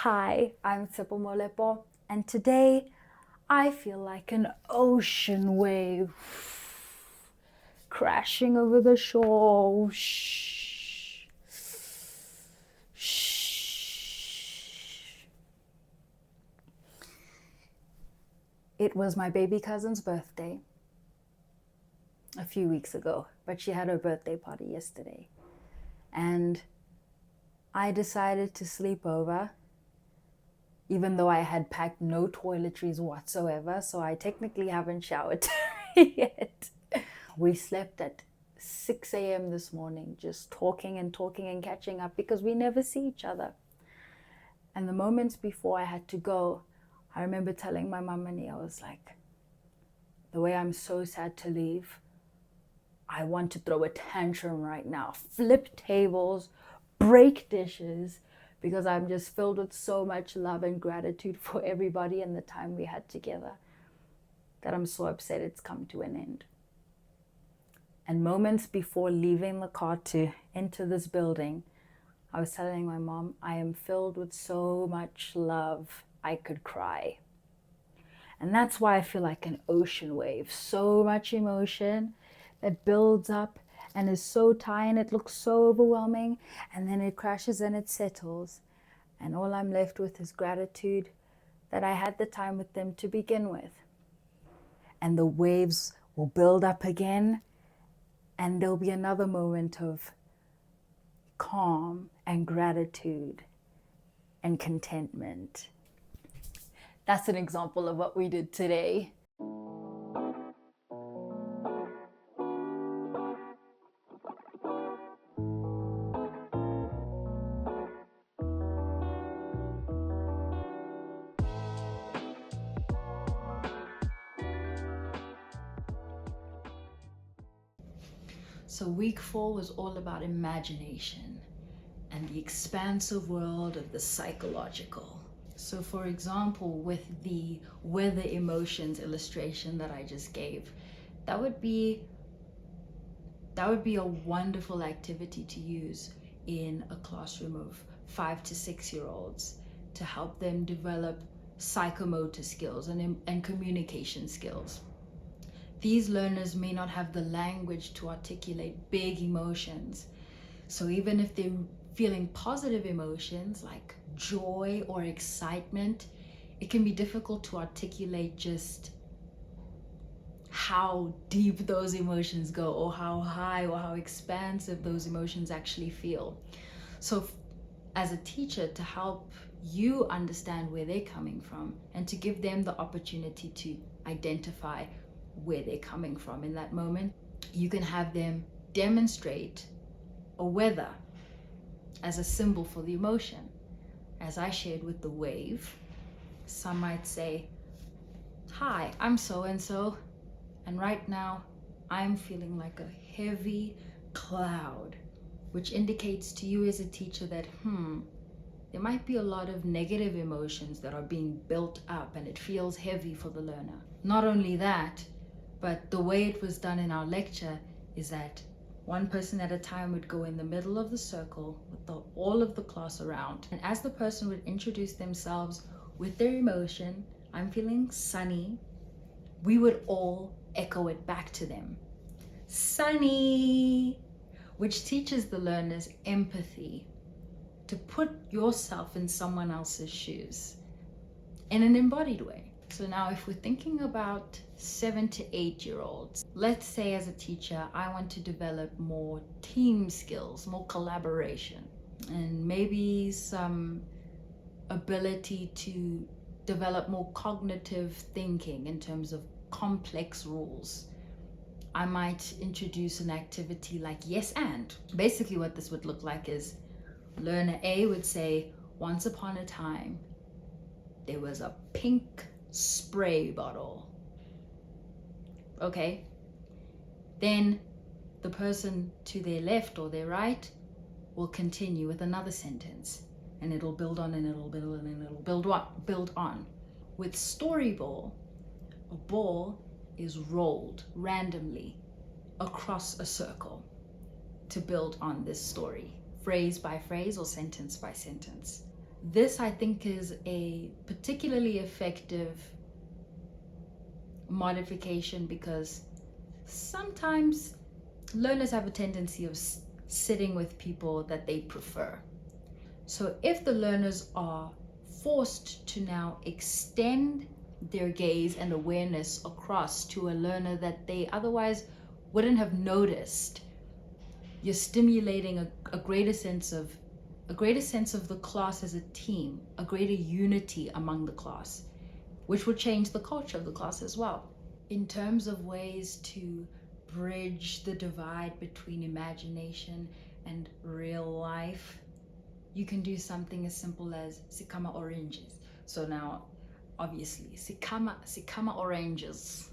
Hi, I'm psychomotor, and today I feel like an ocean wave crashing over the shore. Shh. Shh. It was my baby cousin's birthday a few weeks ago, but she had her birthday party yesterday. And I decided to sleep over, even though I had packed no toiletries whatsoever, so I technically haven't showered yet. We slept at 6 a.m. this morning, just talking and catching up because we never see each other. And the moments before I had to go, I remember telling my mum and I was like, the way I'm so sad to leave, I want to throw a tantrum right now, flip tables, break dishes, because I'm just filled with so much love and gratitude for everybody and the time we had together that I'm so upset it's come to an end. And moments before leaving the car to enter this building, I was telling my mom, I am filled with so much love, I could cry. And that's why I feel like an ocean wave, so much emotion that builds up and is so tight and it looks so overwhelming, and then it crashes and it settles. And all I'm left with is gratitude that I had the time with them to begin with. And the waves will build up again, and there'll be another moment of calm and gratitude and contentment. That's an example of what we did today. So week 4 was all about imagination and the expansive world of the psychological. So for example, with the weather emotions illustration that I just gave, that would be a wonderful activity to use in a classroom of 5 to 6-year-olds to help them develop psychomotor skills and communication skills. These learners may not have the language to articulate big emotions. So even if they're feeling positive emotions like joy or excitement, it can be difficult to articulate just how deep those emotions go, or how high or how expansive those emotions actually feel. So as a teacher, to help you understand where they're coming from and to give them the opportunity to identify where they're coming from in that moment, you can have them demonstrate a weather as a symbol for the emotion. As I shared with the wave, some might say, hi, I'm so and so, and right now I'm feeling like a heavy cloud, which indicates to you as a teacher that there might be a lot of negative emotions that are being built up and it feels heavy for the learner. Not only that, but the way it was done in our lecture is that one person at a time would go in the middle of the circle with all of the class around. And as the person would introduce themselves with their emotion, I'm feeling sunny, we would all echo it back to them. Sunny, which teaches the learners empathy, to put yourself in someone else's shoes in an embodied way. So now if we're thinking about 7 to 8-year-olds, let's say as a teacher, I want to develop more team skills, more collaboration, and maybe some ability to develop more cognitive thinking in terms of complex rules. I might introduce an activity like yes and. Basically what this would look like is learner A would say, once upon a time, there was a pink spray bottle. Okay? Then the person to their left or their right will continue with another sentence, and it'll build on and it'll build on and it'll build on. With story ball, a ball is rolled randomly across a circle to build on this story, phrase by phrase or sentence by sentence. This, I think, is a particularly effective modification because sometimes learners have a tendency of sitting with people that they prefer. So if the learners are forced to now extend their gaze and awareness across to a learner that they otherwise wouldn't have noticed, you're stimulating a greater sense of the class as a team, a greater unity among the class, which will change the culture of the class as well. In terms of ways to bridge the divide between imagination and real life, you can do something as simple as sikama oranges. So now, obviously, sikama oranges.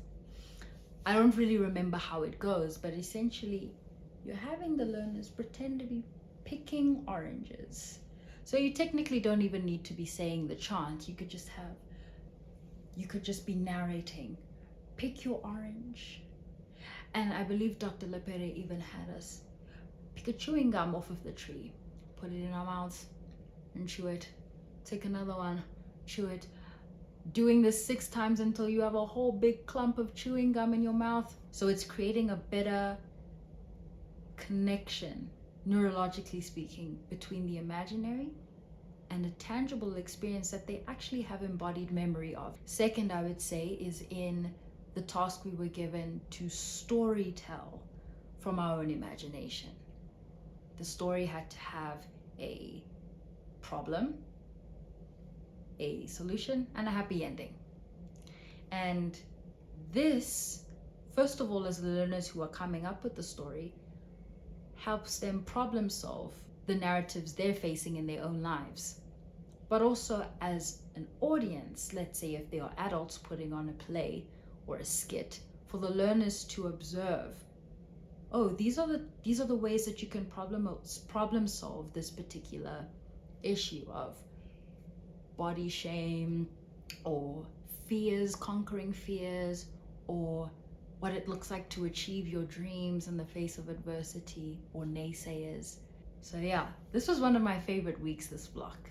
I don't really remember how it goes, but essentially, you're having the learners pretend to be picking oranges. So you technically don't even need to be saying the chant. You could just be narrating, pick your orange. And I believe Dr. Lepere even had us pick a chewing gum off of the tree, put it in our mouths and chew it. Take another one, chew it. Doing this 6 times until you have a whole big clump of chewing gum in your mouth. So it's creating a better connection, neurologically speaking, between the imaginary and a tangible experience that they actually have embodied memory of. Second, I would say, is in the task we were given to story tell from our own imagination. The story had to have a problem, a solution, and a happy ending. And this, first of all, as the learners who are coming up with the story, helps them problem solve the narratives they're facing in their own lives. But also as an audience, let's say if they are adults putting on a play or a skit, for the learners to observe, oh, these are the ways that you can problem solve this particular issue of body shame, or fears, conquering fears, or what it looks like to achieve your dreams in the face of adversity or naysayers. So yeah, this was one of my favorite weeks, this block.